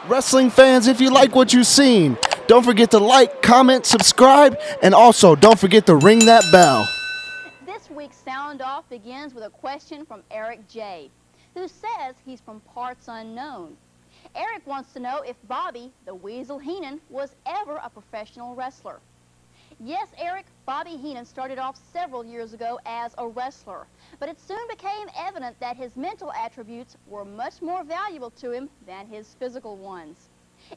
Wrestling fans, if you like what you've seen, don't forget to like, comment, subscribe, and also don't forget to ring that bell. This week's Sound Off begins with a question from Eric J., who says he's from parts unknown. Eric wants to know if Bobby, the Weasel Heenan, was ever a professional wrestler. Yes, Eric, Bobby Heenan started off several years ago as a wrestler, but it soon became evident that his mental attributes were much more valuable to him than his physical ones.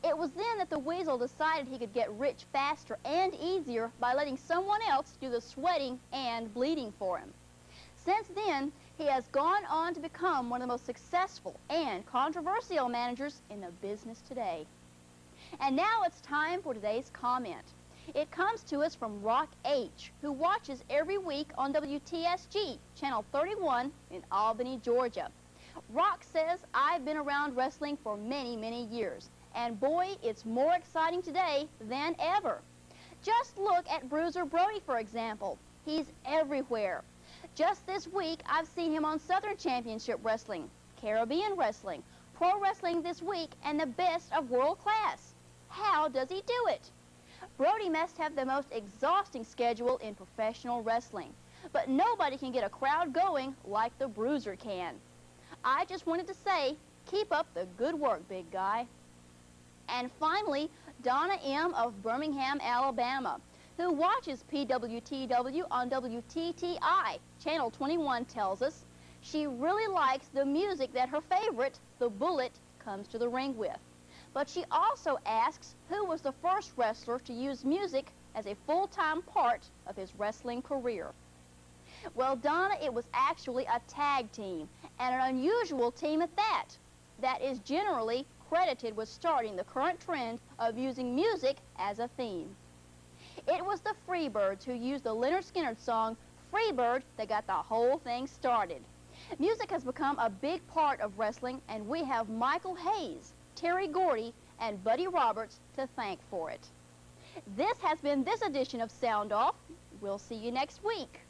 It was then that the Weasel decided he could get rich faster and easier by letting someone else do the sweating and bleeding for him. Since then, he has gone on to become one of the most successful and controversial managers in the business today. And now it's time for today's comment. It comes to us from Rock H., who watches every week on WTSG, Channel 31 in Albany, Georgia. Rock says, I've been around wrestling for many, many years, and boy, it's more exciting today than ever. Just look at Bruiser Brody, for example. He's everywhere. Just this week, I've seen him on Southern Championship Wrestling, Caribbean Wrestling, Pro Wrestling This Week, and the best of world class. How does he do it? Brody must have the most exhausting schedule in professional wrestling, but nobody can get a crowd going like the Bruiser can. I just wanted to say, keep up the good work, big guy. And finally, Donna M. of Birmingham, Alabama, who watches PWTW on WTTI, Channel 21, tells us she really likes the music that her favorite, the Bullet, comes to the ring with. But she also asks who was the first wrestler to use music as a full-time part of his wrestling career. Well, Donna, it was actually a tag team, and an unusual team at that. That is generally credited with starting the current trend of using music as a theme. It was the Freebirds who used the Lynyrd Skynyrd song Freebird that got the whole thing started. Music has become a big part of wrestling, and we have Michael Hayes, Terry Gordy, and Buddy Roberts to thank for it. This has been this edition of Sound Off. We'll see you next week.